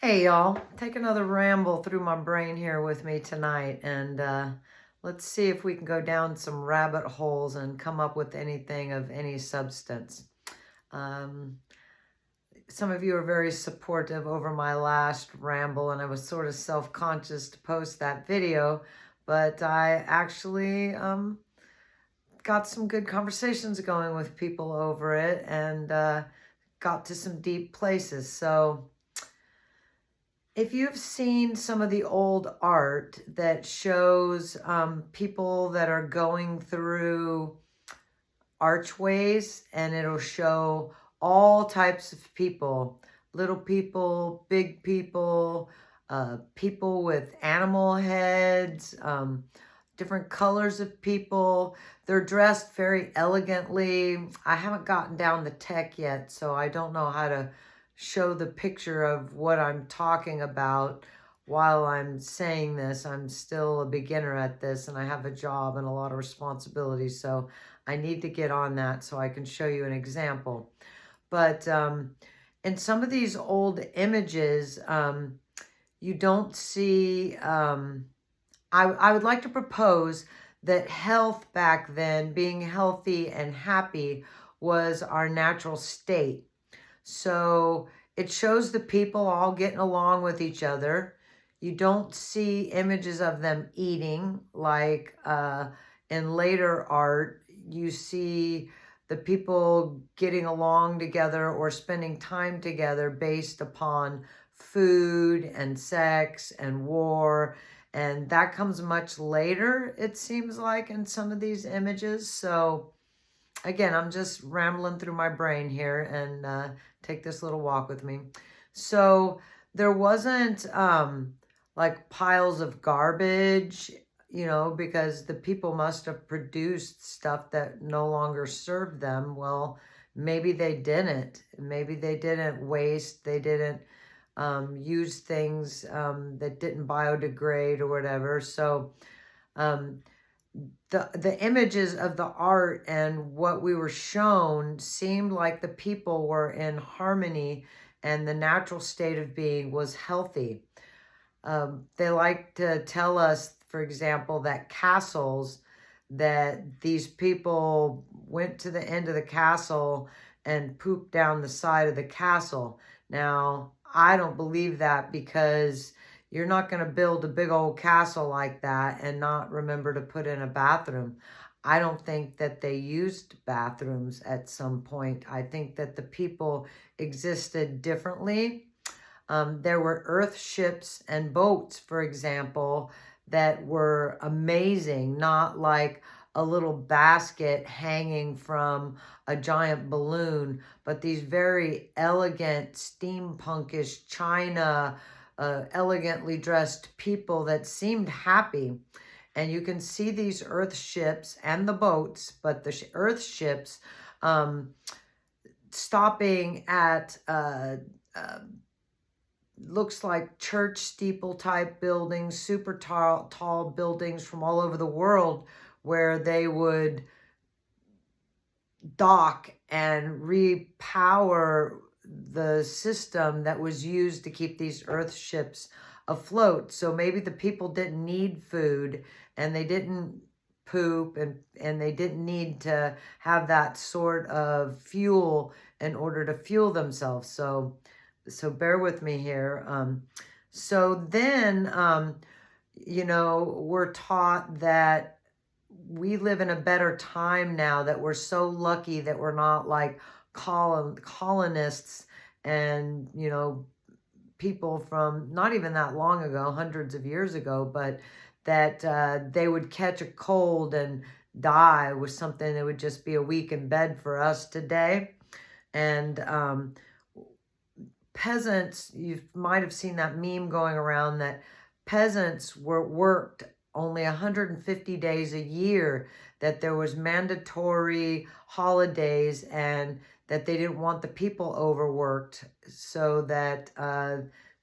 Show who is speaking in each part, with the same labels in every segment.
Speaker 1: Hey y'all, take another ramble through my brain here with me tonight, and let's see if we can go down some rabbit holes and come up with anything of any substance. Um, some of you are very supportive over my last ramble, and I was sort of self-conscious to post that video, but I actually got some good conversations going with people over it, and got to some deep places. So if you've seen some of the old art that shows people that are going through archways, and it'll show all types of people, little people, big people, people with animal heads, different colors of people. They're dressed very elegantly. I haven't gotten down the tech yet, so I don't know how to show the picture of what I'm talking about while I'm saying this. I'm still a beginner at this, and I have a job and a lot of responsibilities, so I need to get on that so I can show you an example. But in some of these old images, you don't see, I would like to propose that health back then, being healthy and happy, was our natural state. So it shows the people all getting along with each other. You don't see images of them eating like in later art. You see the people getting along together or spending time together based upon food and sex and war. And that comes much later, it seems like, in some of these images. So again, I'm just rambling through my brain here, and take this little walk with me. So there wasn't like piles of garbage, because the people must have produced stuff that no longer served them. Well, maybe they didn't. Maybe they didn't waste. They didn't use things that didn't biodegrade or whatever. So the images of the art and what we were shown seemed like the people were in harmony and the natural state of being was healthy. They like to tell us, for example, that castles, that these people went to the end of the castle and pooped down the side of the castle. Now, I don't believe that, because you're not going to build a big old castle like that and not remember to put in a bathroom. I don't think that they used bathrooms at some point. I think that the people existed differently. There were earth ships and boats, for example, that were amazing, not like a little basket hanging from a giant balloon, but these very elegant, steampunkish China, elegantly dressed people that seemed happy. And you can see these earth ships and the boats, but the earth ships stopping at looks like church steeple type buildings, super tall buildings from all over the world, where they would dock and repower the system that was used to keep these earth ships afloat. So maybe the people didn't need food, and they didn't poop, and they didn't need to have that sort of fuel in order to fuel themselves. So bear with me here. So then, we're taught that we live in a better time now, that we're so lucky that we're not like colonists and, people from not even that long ago, hundreds of years ago, but that they would catch a cold and die with something that would just be a week in bed for us today. And peasants, you might have seen that meme going around that peasants were worked only 150 days a year, that there was mandatory holidays, and that they didn't want the people overworked, so that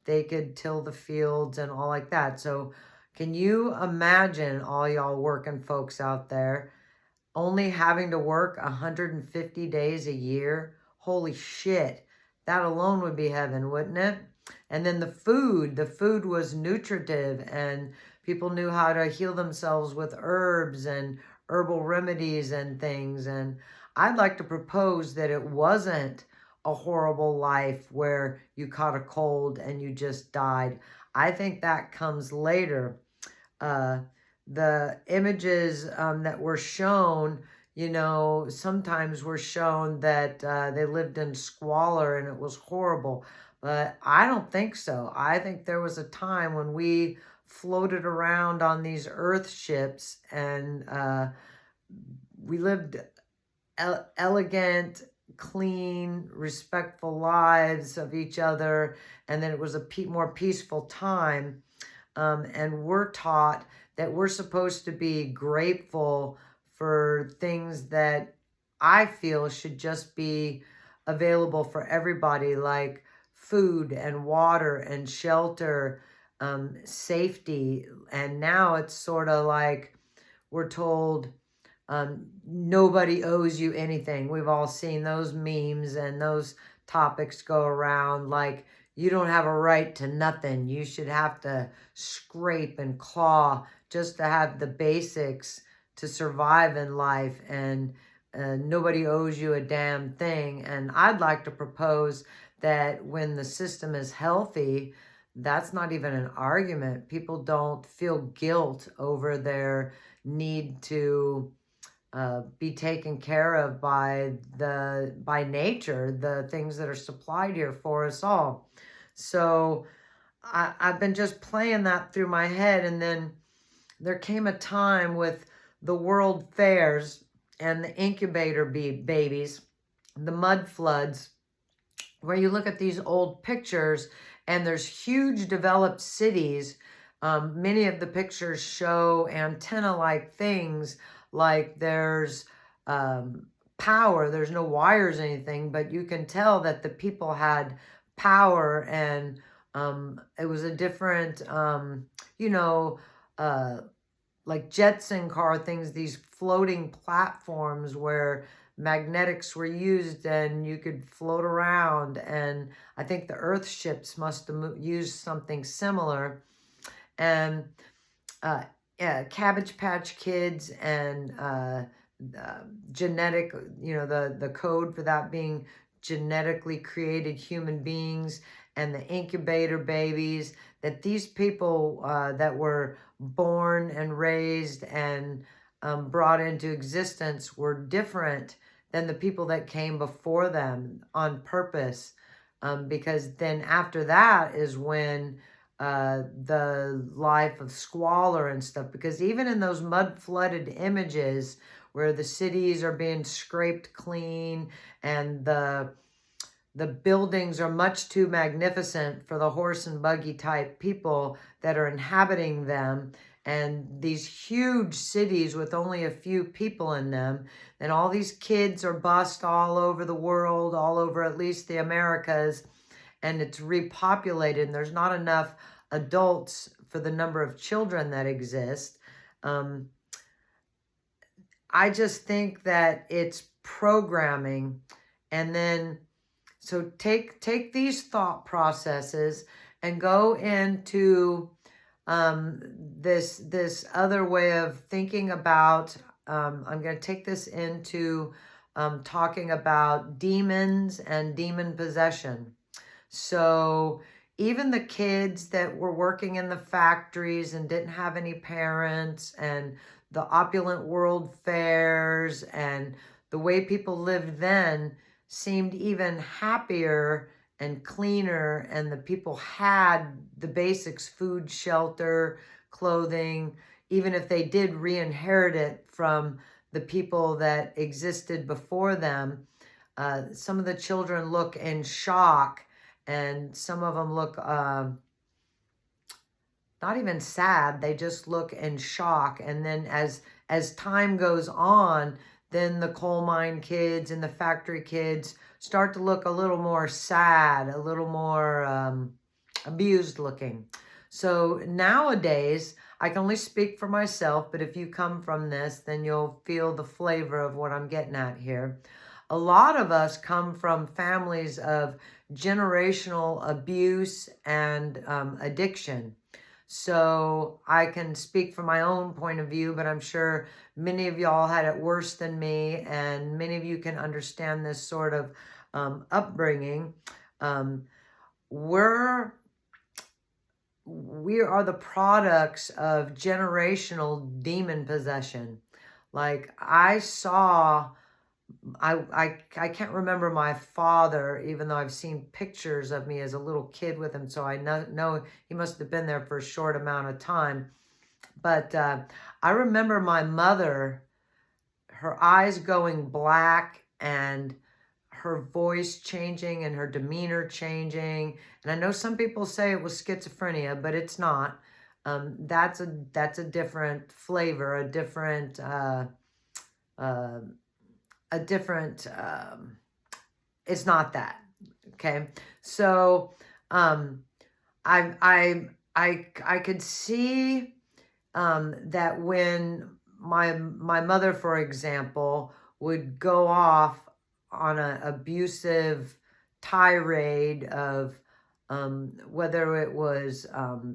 Speaker 1: they could till the fields and all like that. So can you imagine, all y'all working folks out there, only having to work 150 days a year? Holy shit. That alone would be heaven, wouldn't it? And then the food was nutritive, and people knew how to heal themselves with herbs and herbal remedies and things. And I'd like to propose that it wasn't a horrible life where you caught a cold and you just died. I think that comes later. Uh, the images that were shown, sometimes were shown that they lived in squalor and it was horrible. But I don't think so. I think there was a time when we floated around on these earth ships, and we lived elegant, clean, respectful lives of each other, and then it was a more peaceful time. And we're taught that we're supposed to be grateful for things that I feel should just be available for everybody, like food and water and shelter, safety. And now it's sort of like we're told nobody owes you anything. We've all seen those memes and those topics go around, like, you don't have a right to nothing. You should have to scrape and claw just to have the basics to survive in life, and nobody owes you a damn thing. And I'd like to propose that when the system is healthy, that's not even an argument. People don't feel guilt over their need to be taken care of by nature, the things that are supplied here for us all. So I've been just playing that through my head, and then there came a time with the world fairs and the incubator babies, the mud floods, where you look at these old pictures and there's huge developed cities. Many of the pictures show antenna-like things, like there's power. There's no wires or anything, but you can tell that the people had power, and it was a different, like Jetson car things, these floating platforms where magnetics were used and you could float around. And I think the Earth ships must have used something similar. And Cabbage Patch Kids and genetic, the code for that being genetically created human beings, and the incubator babies, that these people that were born and raised and brought into existence were different than the people that came before them on purpose. Because then after that is when the life of squalor and stuff, because even in those mud flooded images where the cities are being scraped clean and the buildings are much too magnificent for the horse and buggy type people that are inhabiting them, and these huge cities with only a few people in them, and all these kids are bussed all over the world, all over at least the Americas, and it's repopulated, and there's not enough adults for the number of children that exist. I just think that it's programming. And then, so take these thought processes and go into this other way of thinking about, I'm going to take this into talking about demons and demon possession. So even the kids that were working in the factories and didn't have any parents, and the opulent world fairs and the way people lived then seemed even happier and cleaner, and the people had the basics: food, shelter, clothing, even if they did re-inherit it from the people that existed before them. Some of the children look in shock, and some of them look not even sad, they just look in shock. And then as time goes on, then the coal mine kids and the factory kids start to look a little more sad, a little more abused looking. So nowadays, I can only speak for myself, but if you come from this, then you'll feel the flavor of what I'm getting at here. a lot of us come from families of generational abuse and addiction. So I can speak from my own point of view, but I'm sure many of y'all had it worse than me, and many of you can understand this sort of upbringing. Um, we're we are the products of generational demon possession. Like I saw, I can't remember my father, even though I've seen pictures of me as a little kid with him, so I know he must have been there for a short amount of time. But I remember my mother, her eyes going black and her voice changing and her demeanor changing. And I know some people say it was schizophrenia, but it's not. That's a different flavor, uh, a different. It's not that. Okay, so I could see that when my mother, for example, would go off on an abusive tirade of whether it was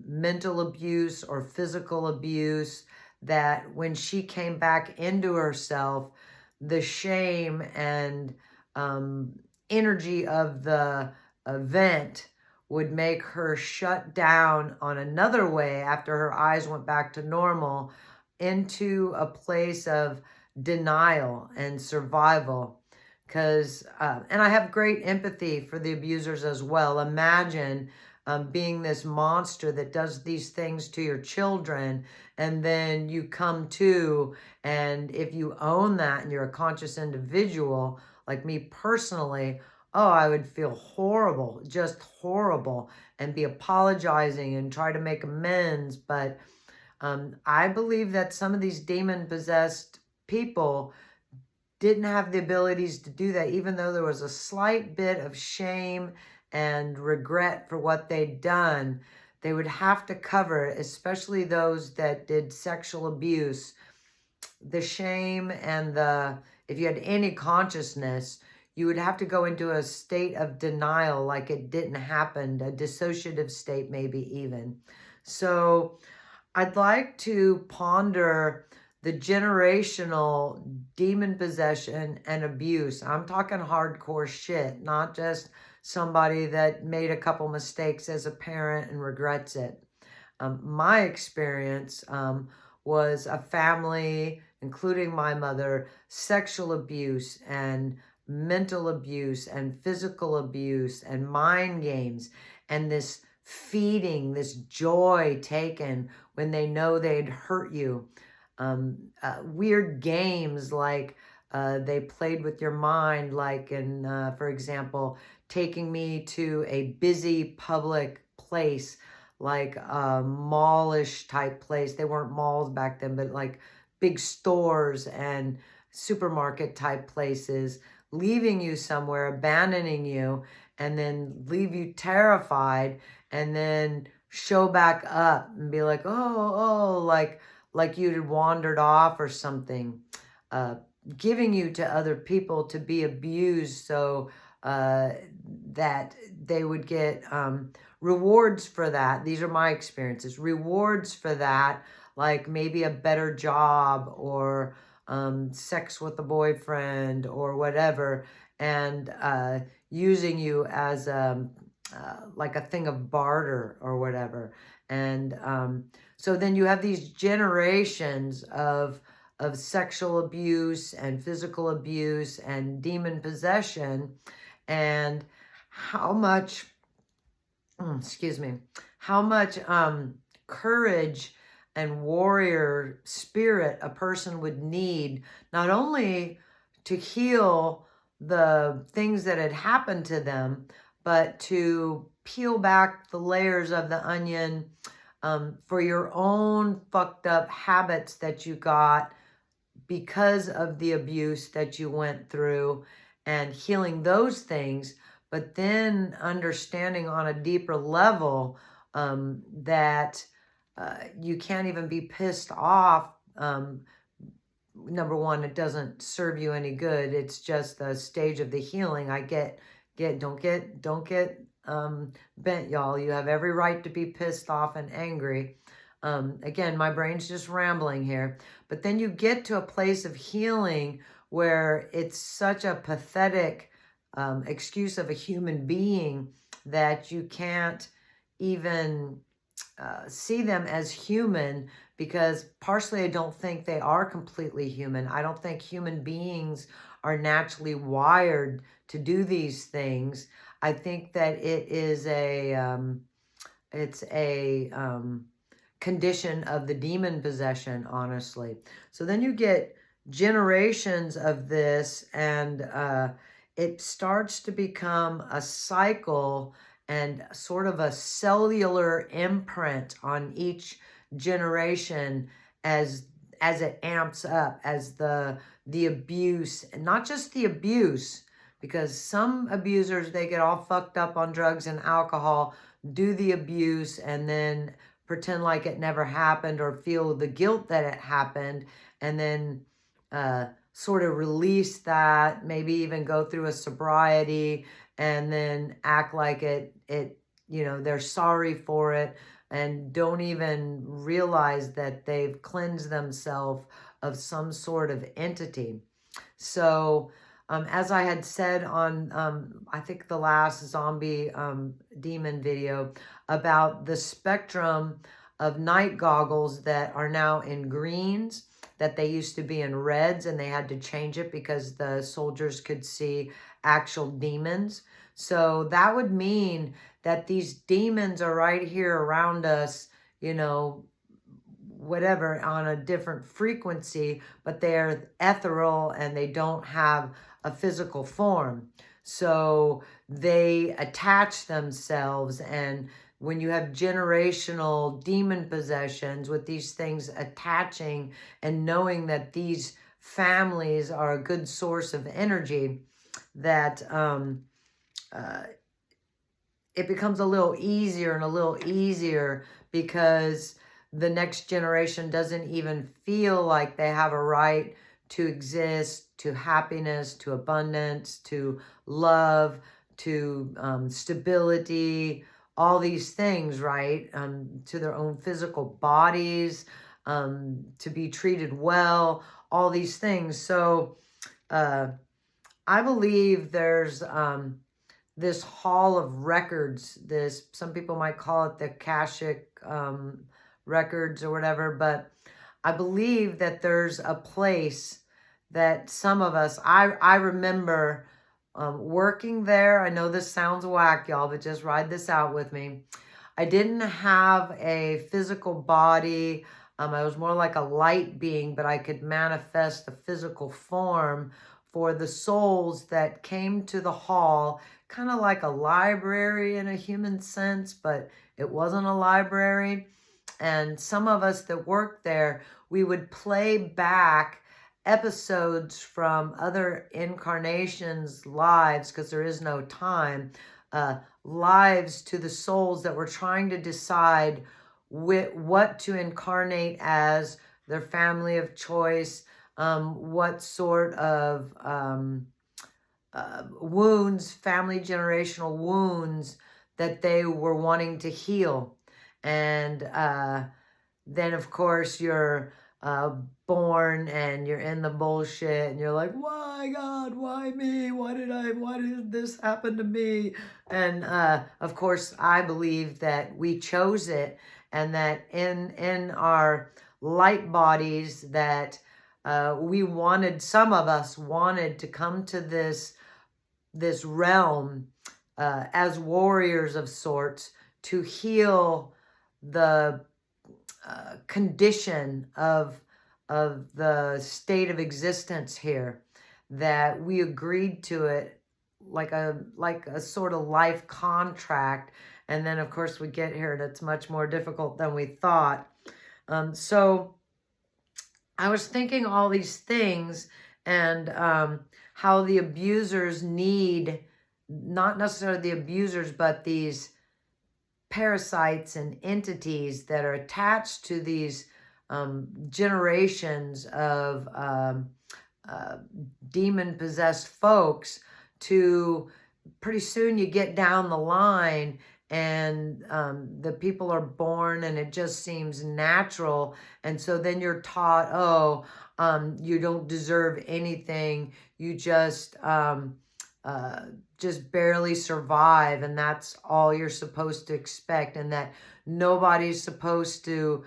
Speaker 1: mental abuse or physical abuse, that when she came back into herself, the shame and energy of the event would make her shut down on another way after her eyes went back to normal into a place of denial and survival. Because, and I have great empathy for the abusers as well. Imagine being this monster that does these things to your children, and then you come to, and if you own that and you're a conscious individual, like me personally, oh, I would feel horrible, just horrible, and be apologizing and try to make amends. But I believe that some of these demon-possessed people didn't have the abilities to do that, even though there was a slight bit of shame and regret for what they'd done. They would have to cover it, especially those that did sexual abuse. The shame and if you had any consciousness, you would have to go into a state of denial, like it didn't happen, a dissociative state maybe even. So I'd like to ponder the generational demon possession and abuse. I'm talking hardcore shit, not just somebody that made a couple mistakes as a parent and regrets it. My experience was a family, including my mother, sexual abuse and mental abuse and physical abuse and mind games, and this feeding, this joy taken when they know they'd hurt you. Weird games like they played with your mind, like in, for example, taking me to a busy public place, like a mallish type place. They weren't malls back then, but like big stores and supermarket type places, leaving you somewhere, abandoning you, and then leave you terrified, and then show back up and be like, oh, like you'd wandered off or something, giving you to other people to be abused so that they would get rewards for that. These are my experiences. Rewards for that, like maybe a better job or sex with a boyfriend or whatever, and using you as like a thing of barter or whatever. And so then you have these generations of sexual abuse and physical abuse and demon possession, and how much, excuse me, how much courage and warrior spirit a person would need, not only to heal the things that had happened to them, but to peel back the layers of the onion for your own fucked up habits that you got because of the abuse that you went through, and healing those things, but then understanding on a deeper level that you can't even be pissed off number one, it doesn't serve you any good. It's just a stage of the healing. Don't get bent, y'all. You have every right to be pissed off and angry. Again, my brain's just rambling here. But then you get to a place of healing where it's such a pathetic excuse of a human being that you can't even see them as human, because partially I don't think they are completely human. I don't think human beings are naturally wired to do these things. I think that it is it's a condition of the demon possession, honestly. So then you get generations of this, and it starts to become a cycle and sort of a cellular imprint on each generation as it amps up, as the abuse, and not just the abuse, because some abusers, they get all fucked up on drugs and alcohol, do the abuse, and then pretend like it never happened or feel the guilt that it happened, and then sort of release that, maybe even go through a sobriety, and then act like they're sorry for it, and don't even realize that they've cleansed themselves of some sort of entity. So as I had said on, I think the last zombie demon video, about the spectrum of night goggles that are now in greens, that they used to be in reds, and they had to change it because the soldiers could see actual demons. So that would mean that these demons are right here around us, whatever, on a different frequency, but they're ethereal and they don't have a physical form. So they attach themselves, and when you have generational demon possessions with these things attaching and knowing that these families are a good source of energy, that it becomes a little easier and a little easier, because the next generation doesn't even feel like they have a right to exist, to happiness, to abundance, to love, to stability, all these things, right? To their own physical bodies, to be treated well, all these things. So I believe there's this hall of records, some people might call it the Akashic records or whatever, but I believe that there's a place that some of us, I remember working there. I know this sounds whack, y'all, but just ride this out with me. I didn't have a physical body. I was more like a light being, but I could manifest the physical form for the souls that came to the hall, kind of like a library in a human sense, but it wasn't a library. And some of us that worked there, we would play back episodes from other incarnations' lives, because there is no time, lives to the souls that were trying to decide what to incarnate as, their family of choice, what sort of wounds, family generational wounds that they were wanting to heal. And then, of course, you're born and you're in the bullshit, and you're like, why, God, why me? Why did this happen to me? And of course, I believe that we chose it, and that in our light bodies that some of us wanted to come to this realm as warriors of sorts, to heal the condition of the state of existence here, that we agreed to it like a sort of life contract. And then, of course, we get here and it's much more difficult than we thought. So I was thinking all these things, and how the abusers need, not necessarily the abusers, but these parasites and entities that are attached to these generations of demon-possessed folks to pretty soon you get down the line and the people are born and it just seems natural. And so then you're taught, oh, you don't deserve anything. You just barely survive. And that's all you're supposed to expect. And that nobody's supposed to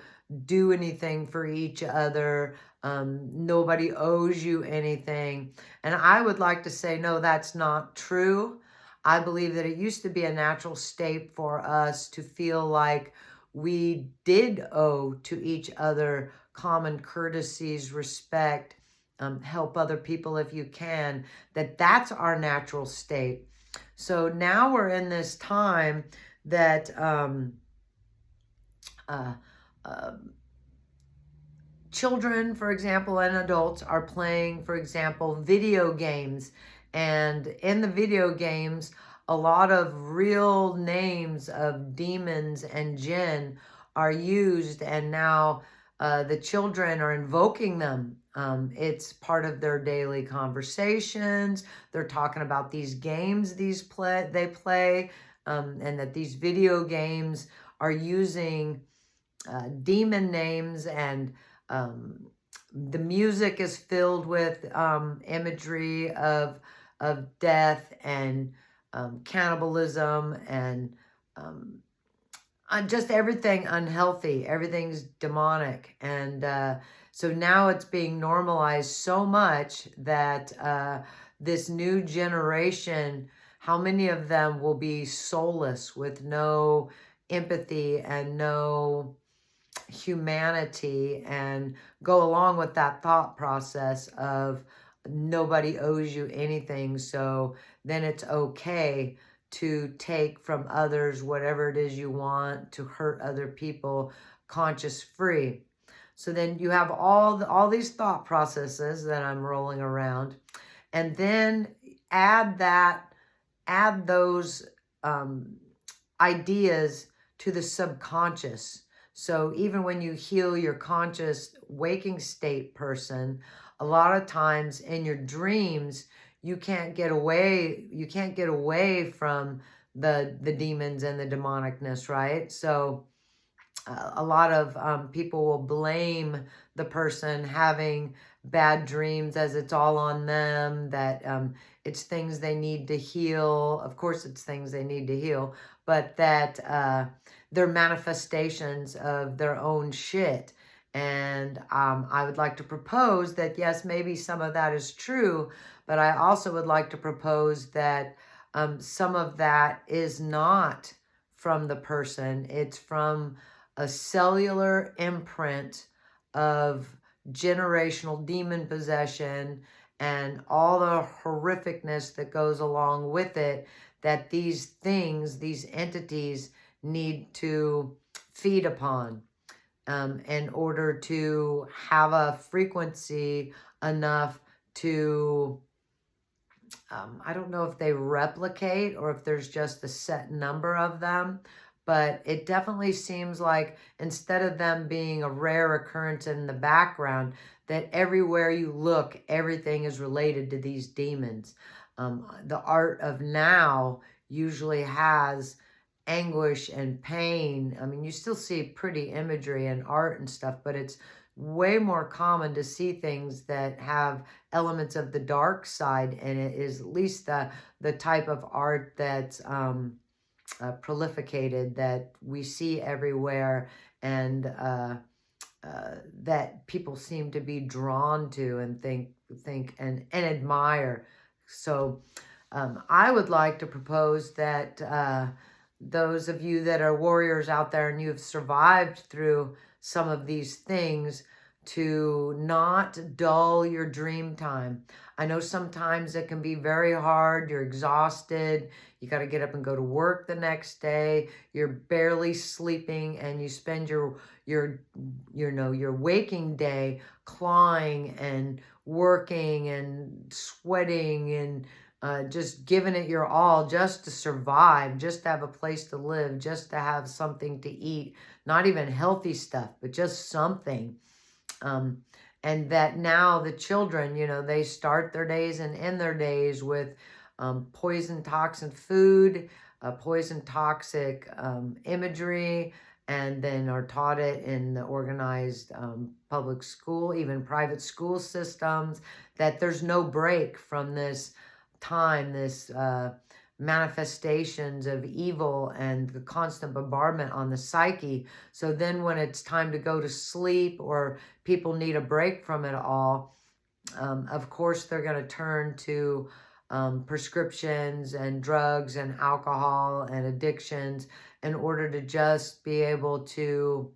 Speaker 1: do anything for each other. Nobody owes you anything. And I would like to say, no, that's not true. I believe that it used to be a natural state for us to feel like we did owe to each other common courtesies, respect, help other people if you can, that's our natural state. So now we're in this time that children, for example, and adults are playing, for example, video games. And in the video games, a lot of real names of demons and jinn are used, and now the children are invoking them. It's part of their daily conversations. They're talking about these games they play, and that these video games are using demon names, and the music is filled with imagery of death and cannibalism and just everything unhealthy. Everything's demonic. And so now it's being normalized so much that this new generation, how many of them will be soulless with no empathy and no humanity, and go along with that thought process of nobody owes you anything, so then it's okay to take from others whatever it is you want, to hurt other people, conscious free. So then you have all these thought processes that I'm rolling around, and then add those ideas to the subconscious. So even when you heal your conscious waking state person, a lot of times in your dreams, you can't get away from the demons and the demonicness, right? So a lot of people will blame the person having bad dreams as it's all on them, that it's things they need to heal. Of course, it's things they need to heal, but that they're manifestations of their own shit. And I would like to propose that, yes, maybe some of that is true, but I also would like to propose that some of that is not from the person. It's from a cellular imprint of generational demon possession and all the horrificness that goes along with it, that these things, these entities, need to feed upon in order to have a frequency enough to, I don't know if they replicate or if there's just a set number of them, but it definitely seems like instead of them being a rare occurrence in the background, that everywhere you look, everything is related to these demons. The art of now usually has anguish and pain. I mean, you still see pretty imagery and art and stuff, but it's way more common to see things that have elements of the dark side, and it is at least the type of art that's prolificated, that we see everywhere, and that people seem to be drawn to and think and admire. So I would like to propose that those of you that are warriors out there and you've survived through some of these things, to not dull your dream time. I know sometimes it can be very hard. You're exhausted. You got to get up and go to work the next day. You're barely sleeping, and you spend your waking day clawing and working and sweating and just giving it your all just to survive, just to have a place to live, just to have something to eat, not even healthy stuff, but just something. Um, and that now the children, you know, they start their days and end their days with poison toxin food, poison toxic imagery, and then are taught it in the organized public school, even private school systems, that there's no break from this time, this manifestations of evil and the constant bombardment on the psyche. So then when it's time to go to sleep or people need a break from it all, of course they're going to turn to prescriptions and drugs and alcohol and addictions in order to just be able to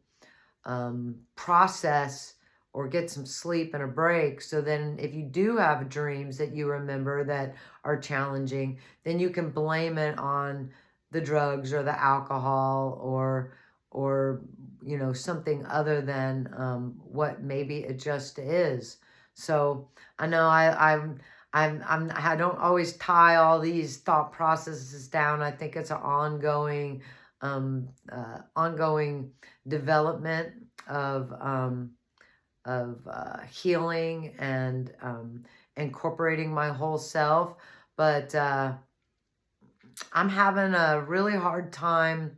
Speaker 1: process or get some sleep and a break. So then if you do have dreams that you remember that are challenging, then you can blame it on the drugs or the alcohol or you know, something other than what maybe it just is. So I know I don't always tie all these thought processes down. I think it's an ongoing development of healing and incorporating my whole self. But I'm having a really hard time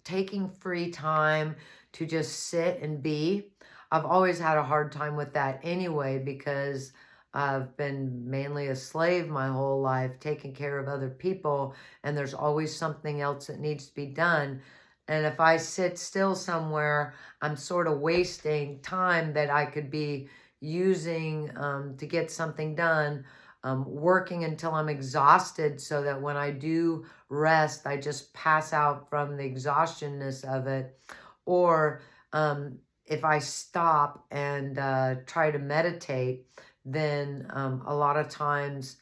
Speaker 1: taking free time to just sit and be. I've always had a hard time with that anyway, because I've been mainly a slave my whole life, taking care of other people, and there's always something else that needs to be done. And if I sit still somewhere, I'm sort of wasting time that I could be using to get something done, working until I'm exhausted so that when I do rest, I just pass out from the exhaustionness of it. Or if I stop and try to meditate, then a lot of times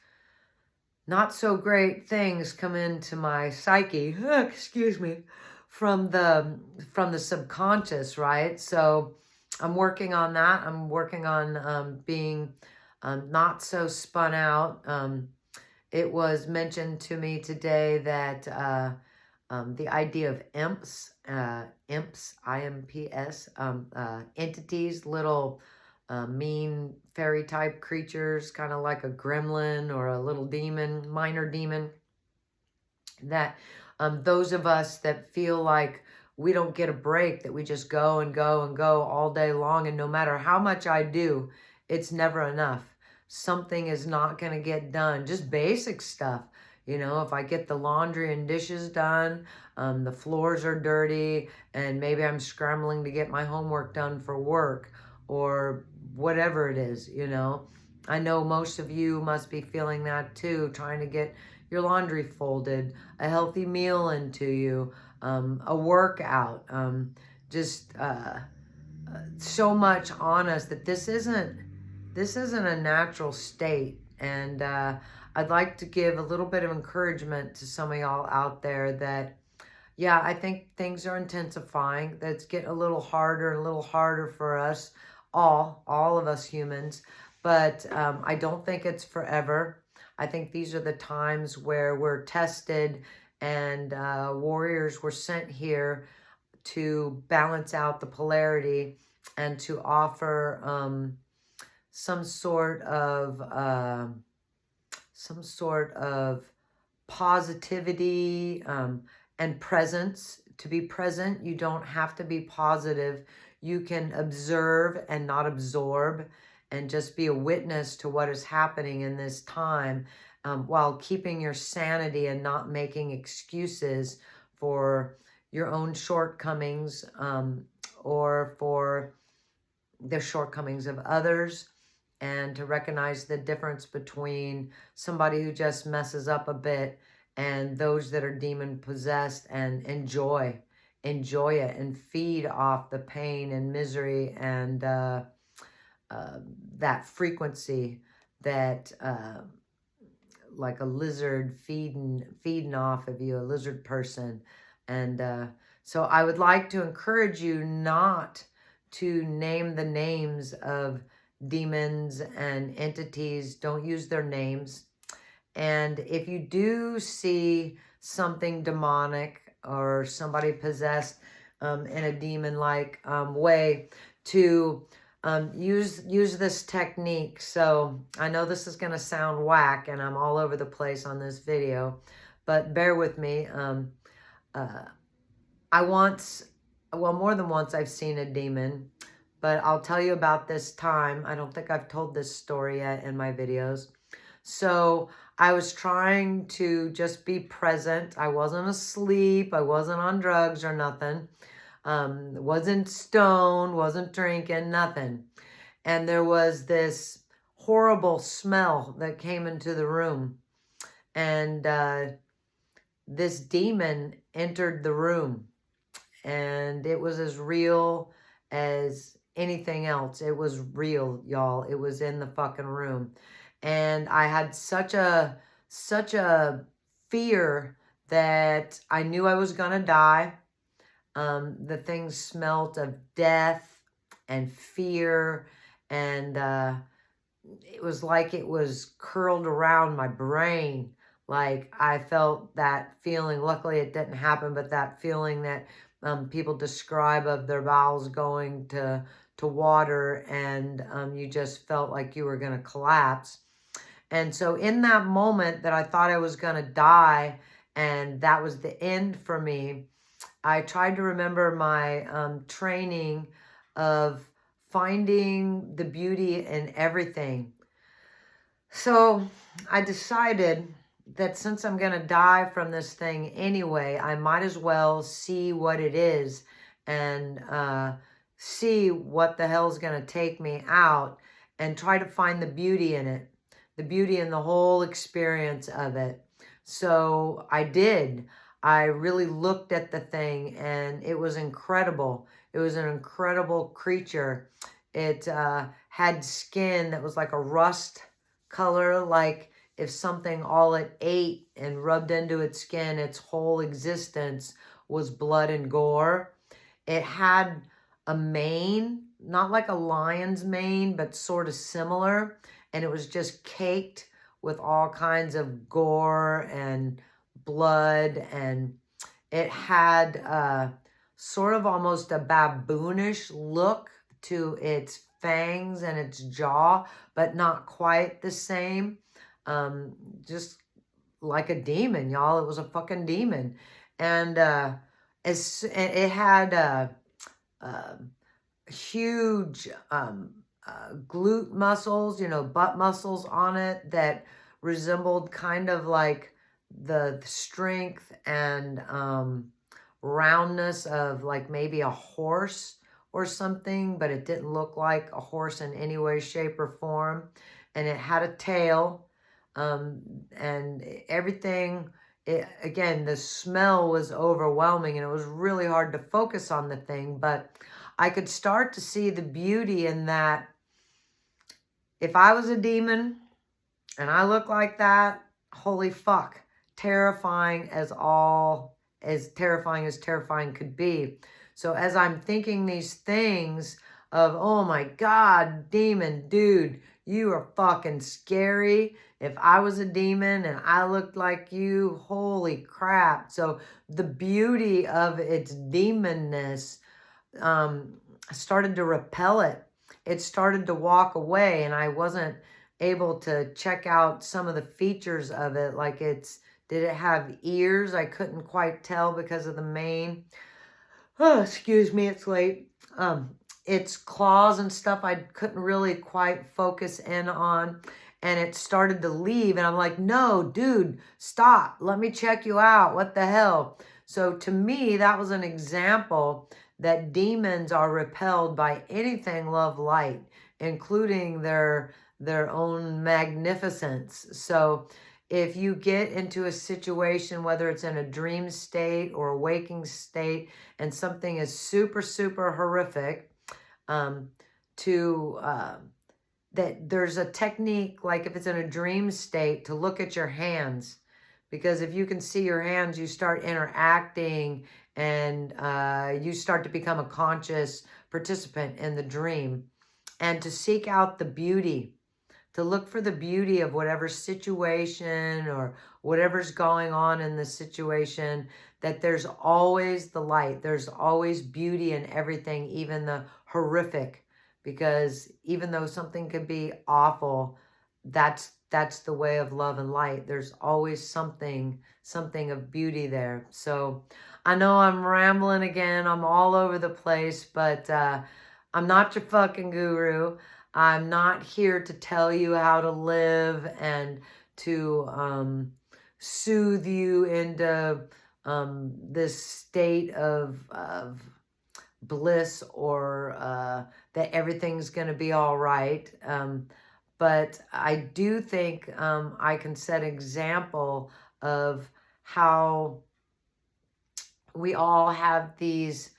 Speaker 1: not so great things come into my psyche, excuse me, from the subconscious, right? So I'm working on that. I'm working on being not so spun out. It was mentioned to me today that the idea of imps, IMPS, entities, little mean fairy type creatures, kind of like a gremlin or a little demon, minor demon, that those of us that feel like we don't get a break, that we just go and go and go all day long, and no matter how much I do, it's never enough. Something is not going to get done. Just basic stuff. You know, if I get the laundry and dishes done, the floors are dirty, and maybe I'm scrambling to get my homework done for work or whatever it is, you know. I know most of you must be feeling that too, trying to get your laundry folded, a healthy meal into you, a workout, just so much on us that this isn't a natural state. And I'd like to give a little bit of encouragement to some of y'all out there that, yeah, I think things are intensifying. That's getting a little harder and a little harder for us all of us humans. But I don't think it's forever. I think these are the times where we're tested, and warriors were sent here to balance out the polarity and to offer some sort of positivity and presence. To be present, you don't have to be positive. You can observe and not absorb, and just be a witness to what is happening in this time, while keeping your sanity and not making excuses for your own shortcomings, or for the shortcomings of others, and to recognize the difference between somebody who just messes up a bit and those that are demon possessed, and enjoy it and feed off the pain and misery and that frequency that like a lizard feeding off of you, a lizard person. And so I would like to encourage you not to name the names of demons and entities. Don't use their names. And if you do see something demonic or somebody possessed in a demon-like way, to use this technique. So I know this is going to sound whack and I'm all over the place on this video, but bear with me. I once, well, more than once I've seen a demon, but I'll tell you about this time. I don't think I've told this story yet in my videos. So I was trying to just be present. I wasn't asleep. I wasn't on drugs or nothing. Wasn't stoned, wasn't drinking, nothing. And there was this horrible smell that came into the room. And this demon entered the room. And it was as real as anything else. It was real, y'all. It was in the fucking room. And I had such a fear that I knew I was going to die. The thing smelt of death and fear, and it was like it was curled around my brain. Like I felt that feeling. Luckily it didn't happen, but that feeling that people describe of their bowels going to water, and you just felt like you were going to collapse. And so in that moment that I thought I was going to die and that was the end for me, I tried to remember my training of finding the beauty in everything. So I decided that since I'm going to die from this thing anyway, I might as well see what it is and see what the hell's going to take me out and try to find the beauty in it, the beauty in the whole experience of it. So I did. I really looked at the thing and it was incredible. It was an incredible creature. It had skin that was like a rust color, like if something all it ate and rubbed into its skin, its whole existence was blood and gore. It had a mane, not like a lion's mane, but sort of similar. And it was just caked with all kinds of gore and blood. And it had sort of almost a baboonish look to its fangs and its jaw, but not quite the same. Just like a demon, y'all. It was a fucking demon. And it had huge glute muscles, butt muscles on it that resembled kind of like the strength and roundness of like maybe a horse or something, but it didn't look like a horse in any way, shape, or form. And it had a tail, and everything, again, the smell was overwhelming, and it was really hard to focus on the thing, but I could start to see the beauty in that. If I was a demon and I look like that, holy fuck, terrifying as terrifying could be. So as I'm thinking these things of, oh my God, demon, dude, you are fucking scary. If I was a demon and I looked like you, holy crap. So the beauty of its demonness started to repel it. It started to walk away, and I wasn't able to check out some of the features of it. Like did it have ears? I couldn't quite tell because of the mane. Oh, excuse me, it's late. Its claws and stuff, I couldn't really quite focus in on. And it started to leave, and I'm like, no, dude, stop. Let me check you out. What the hell? So to me, that was an example that demons are repelled by anything love light, including their own magnificence. So if you get into a situation, whether it's in a dream state or a waking state, and something is super, super horrific, that there's a technique, like if it's in a dream state, to look at your hands. Because if you can see your hands, you start interacting, and you start to become a conscious participant in the dream. And to seek out the beauty, to look for the beauty of whatever situation or whatever's going on in the situation, that there's always the light. There's always beauty in everything, even the horrific, because even though something could be awful, that's the way of love and light. There's always something of beauty there. So I know I'm rambling again. I'm all over the place, but I'm not your fucking guru. I'm not here to tell you how to live and to soothe you into this state of bliss, or that everything's going to be all right. But I do think I can set example of how we all have these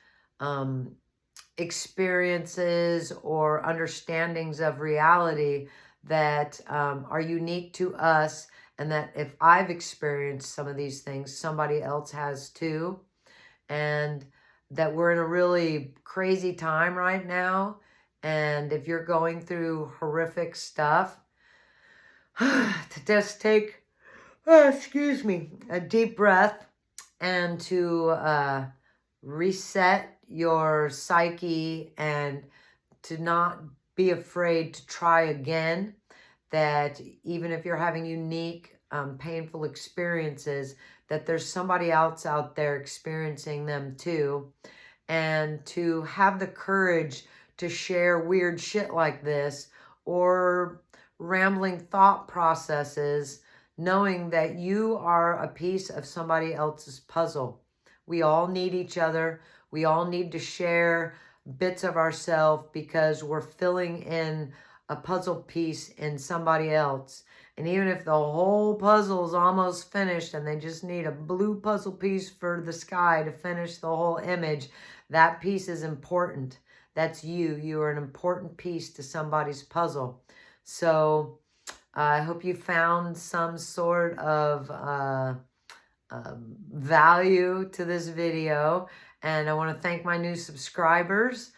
Speaker 1: experiences or understandings of reality that are unique to us, and that if I've experienced some of these things, somebody else has too, and that we're in a really crazy time right now. And if you're going through horrific stuff, to just take, excuse me, a deep breath, and to reset your psyche, and to not be afraid to try again. That even if you're having unique, painful experiences, that there's somebody else out there experiencing them too. And to have the courage to share weird shit like this, or rambling thought processes, knowing that you are a piece of somebody else's puzzle. We all need each other. We all need to share bits of ourselves, because we're filling in a puzzle piece in somebody else. And even if the whole puzzle is almost finished and they just need a blue puzzle piece for the sky to finish the whole image, that piece is important. That's you. You are an important piece to somebody's puzzle. So I hope you found some sort of value to this video. And I want to thank my new subscribers.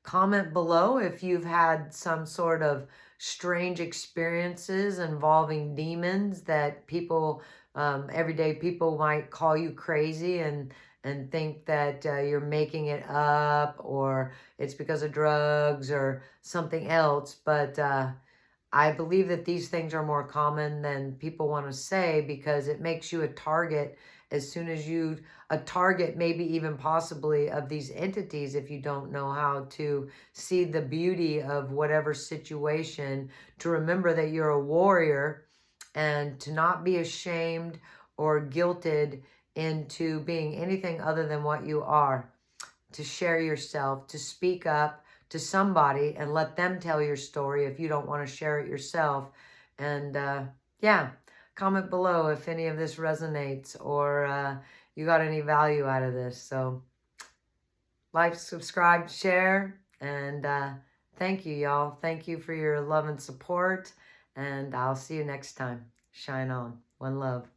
Speaker 1: Comment below if you've had some sort of strange experiences involving demons, that people, everyday people might call you crazy and think that you're making it up, or it's because of drugs or something else. But I believe that these things are more common than people want to say, because it makes you a target as soon as you, a target maybe even possibly of these entities, if you don't know how to see the beauty of whatever situation, to remember that you're a warrior, and to not be ashamed or guilted into being anything other than what you are, to share yourself, to speak up to somebody and let them tell your story if you don't want to share it yourself. And yeah, comment below if any of this resonates, or you got any value out of this. So like, subscribe, share, and thank you, y'all. Thank you for your love and support, and I'll see you next time. Shine on. One love.